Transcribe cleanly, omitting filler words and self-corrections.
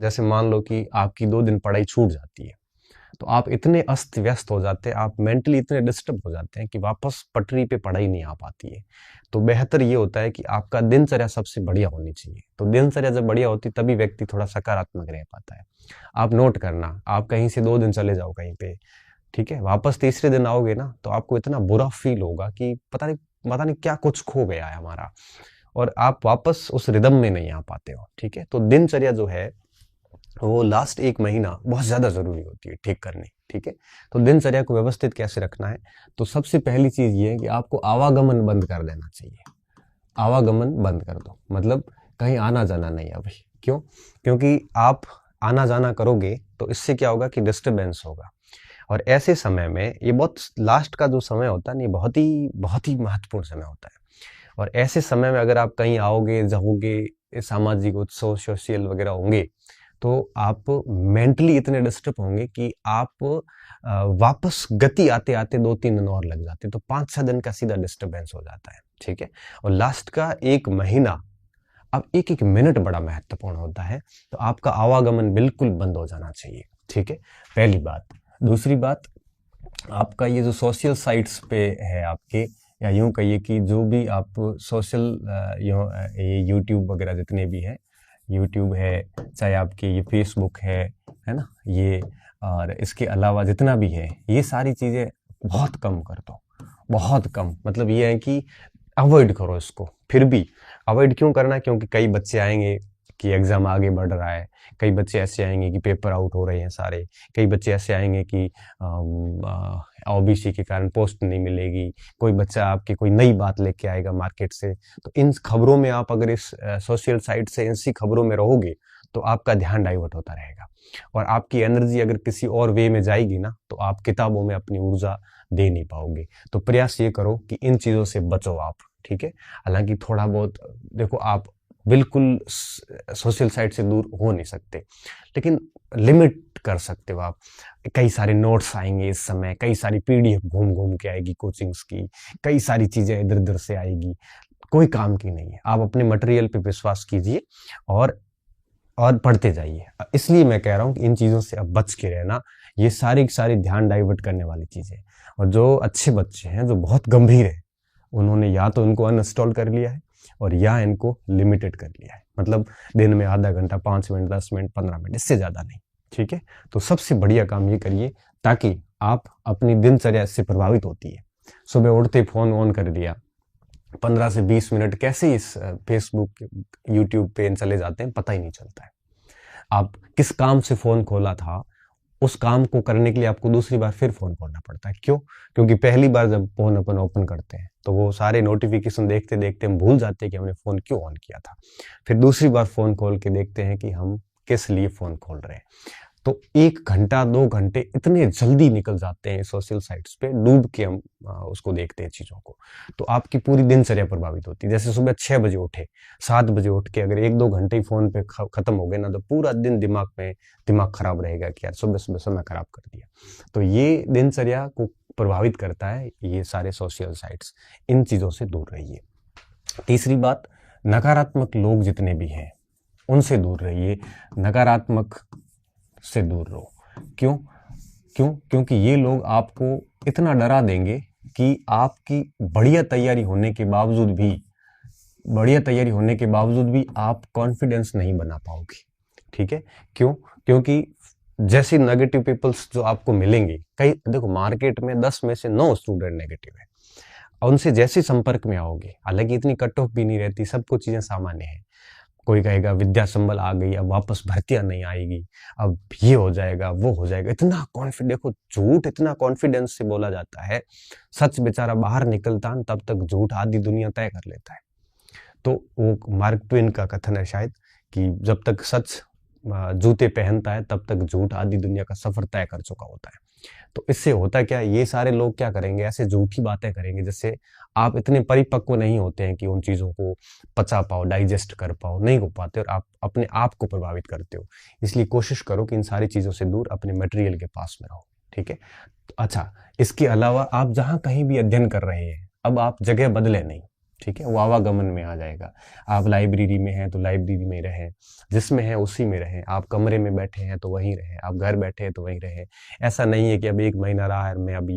जैसे मान लो कि आपकी 2 दिन पढ़ाई छूट जाती है, तो आप इतने अस्त व्यस्त हो जाते हैं, आप मेंटली इतने डिस्टर्ब हो जाते हैं कि वापस पटरी पे पढ़ाई नहीं आ पाती है। तो बेहतर ये होता है कि आपका दिनचर्या सबसे बढ़िया होनी चाहिए। तो दिनचर्या जब बढ़िया होती तभी व्यक्ति थोड़ा सकारात्मक रह पाता है। आप नोट करना, आप कहीं से 2 दिन चले जाओ कहीं पे, ठीक है, वापस तीसरे दिन आओगे ना तो आपको इतना बुरा फील होगा कि पता नहीं क्या कुछ खो गया है हमारा, और आप वापस उस रिदम में नहीं आ पाते हो। ठीक है, तो दिनचर्या जो है वो लास्ट 1 महीना बहुत ज्यादा जरूरी होती है ठीक करनी। ठीक है, तो दिनचर्या को व्यवस्थित कैसे रखना है, तो सबसे पहली चीज ये है कि आपको आवागमन बंद कर देना चाहिए। आवागमन बंद कर दो, मतलब कहीं आना जाना नहीं अभी। क्यों? क्योंकि आप आना जाना करोगे तो इससे क्या होगा कि डिस्टरबेंस होगा, और ऐसे समय में ये बहुत लास्ट का जो समय होता है ना, ये बहुत ही महत्वपूर्ण समय होता है। और ऐसे समय में अगर आप कहीं आओगे जाओगे, सामाजिक उत्सव सोशल वगैरह होंगे, तो आप मेंटली इतने डिस्टर्ब होंगे कि आप वापस गति आते आते 2-3 दिन और लग जाते, तो 5-6 दिन का सीधा डिस्टरबेंस हो जाता है। ठीक है, और लास्ट का 1 महीना, अब एक एक मिनट बड़ा महत्वपूर्ण होता है, तो आपका आवागमन बिल्कुल बंद हो जाना चाहिए। ठीक है, पहली बात। दूसरी बात, आपका ये जो सोशल साइट्स पे है आपके, या यूं कहिए कि जो भी आप सोशल ये यूट्यूब वगैरह जितने भी है, यूट्यूब है, चाहे आपके ये फेसबुक है ना, ये, और इसके अलावा जितना भी है, ये सारी चीजें बहुत कम कर दो, बहुत कम। मतलब ये है कि अवॉइड करो इसको। फिर भी अवॉइड क्यों करना है? क्योंकि कई बच्चे आएंगे कि एग्जाम आगे बढ़ रहा है, कई बच्चे ऐसे आएंगे कि पेपर आउट हो रहे हैं सारे, कई बच्चे ऐसे आएंगे कि ओबीसी के कारण पोस्ट नहीं मिलेगी, कोई बच्चा आपकी कोई नई बात लेके आएगा मार्केट से। तो इन खबरों में आप अगर इस सोशल साइट से इसी खबरों में रहोगे तो आपका ध्यान डाइवर्ट होता रहेगा, और आपकी एनर्जी अगर किसी और वे में जाएगी ना, तो आप किताबों में अपनी ऊर्जा दे नहीं पाओगे। तो प्रयास ये करो कि इन चीजों से बचो आप। ठीक है, हालांकि थोड़ा बहुत देखो, आप बिल्कुल सोशल साइट से दूर हो नहीं सकते, लेकिन लिमिट कर सकते हो आप। कई सारे नोट्स आएंगे इस समय, कई सारी पीडीएफ घूम घूम के आएगी कोचिंग्स की, कई सारी चीजें इधर उधर से आएगी, कोई काम की नहीं है। आप अपने मटेरियल पे विश्वास कीजिए और पढ़ते जाइए। इसलिए मैं कह रहा हूँ कि इन चीजों से अब बच के रहना, ये सारी सारी ध्यान डाइवर्ट करने वाली चीजें। और जो अच्छे बच्चे हैं, जो बहुत गंभीर है, उन्होंने या तो इनको अनइंस्टॉल कर लिया है, और या इनको लिमिटेड कर लिया है। मतलब दिन में आधा घंटा, 5 मिनट, 10 मिनट, 15 मिनट, इससे ज्यादा नहीं। ठीक है, तो सबसे बढ़िया काम ये करिए ताकि आप अपनी दिनचर्या इससे प्रभावित होती है। सुबह उठते फोन ऑन कर दिया, 15 से 20 मिनट कैसे इस फेसबुक यूट्यूब पे चले जाते हैं पता ही नहीं चलता है। आप किस काम से फोन खोला था, उस काम को करने के लिए आपको दूसरी बार फिर फोन खोलना पड़ता है। क्यों? क्योंकि पहली बार जब फोन अपन ओपन करते हैं तो वो सारे नोटिफिकेशन देखते देखते हम भूल जाते हैं कि हमने फोन क्यों ऑन किया था। फिर दूसरी बार फोन खोल के देखते हैं कि हम किस लिए फोन खोल रहे हैं। तो 1 घंटा 2 घंटे इतने जल्दी निकल जाते हैं सोशल साइट्स पे, डूब के हम उसको देखते हैं चीजों को। तो आपकी पूरी दिनचर्या प्रभावित होती है। जैसे सुबह 6 बजे उठे, 7 बजे उठ के अगर 1-2 घंटे ही फोन पे खत्म हो गए ना, तो पूरा दिन दिमाग खराब रहेगा कि यार सुबह सुबह समय खराब कर दिया। तो ये दिनचर्या को प्रभावित करता है ये सारे सोशल साइट्स। इन चीजों से दूर रहिए। तीसरी बात, नकारात्मक लोग जितने भी हैं उनसे दूर रहिए, नकारात्मक से दूर रहो। क्यों? क्योंकि ये लोग आपको इतना डरा देंगे कि आपकी बढ़िया तैयारी होने के बावजूद भी आप कॉन्फिडेंस नहीं बना पाओगे। ठीक है, क्यों? क्योंकि जैसे नेगेटिव पीपल्स जो आपको मिलेंगे, कई देखो मार्केट में 10 में से 9 स्टूडेंट नेगेटिव है, और उनसे जैसे संपर्क में आओगे, हालांकि इतनी कट ऑफ भी नहीं रहती, सबको चीजें सामान्य है। कोई कहेगा विद्या संबल आ गई, अब वापस भर्तियां नहीं आएगी, अब ये हो जाएगा वो हो जाएगा, इतना कॉन्फिडेंस, देखो झूठ इतना कॉन्फिडेंस से बोला जाता है, सच बेचारा बाहर निकलता है तब तक झूठ आधी दुनिया तय कर लेता है। तो वो मार्क ट्वेन का कथन है शायद कि जब तक सच जूते पहनता है तब तक झूठ आधी दुनिया का सफर तय कर चुका होता है। तो इससे होता क्या, ये सारे लोग क्या करेंगे, ऐसे झूठी बातें करेंगे जिससे आप इतने परिपक्व नहीं होते हैं कि उन चीजों को पचा पाओ, डाइजेस्ट कर पाओ, नहीं हो पाते, और आप अपने आप को प्रभावित करते हो। इसलिए कोशिश करो कि इन सारी चीजों से दूर अपने मटेरियल के पास में रहो। ठीक है, अच्छा, इसके अलावा आप जहां कहीं भी अध्ययन कर रहे हैं, अब आप जगह बदले नहीं। ठीक है, वो आवागमन में आ जाएगा। आप लाइब्रेरी में हैं तो लाइब्रेरी में रहें, जिसमें हैं उसी में रहें। आप कमरे में बैठे हैं तो वहीं रहें, आप घर बैठे हैं तो वहीं रहें। ऐसा नहीं है कि अब 1 महीना रहा है, मैं अभी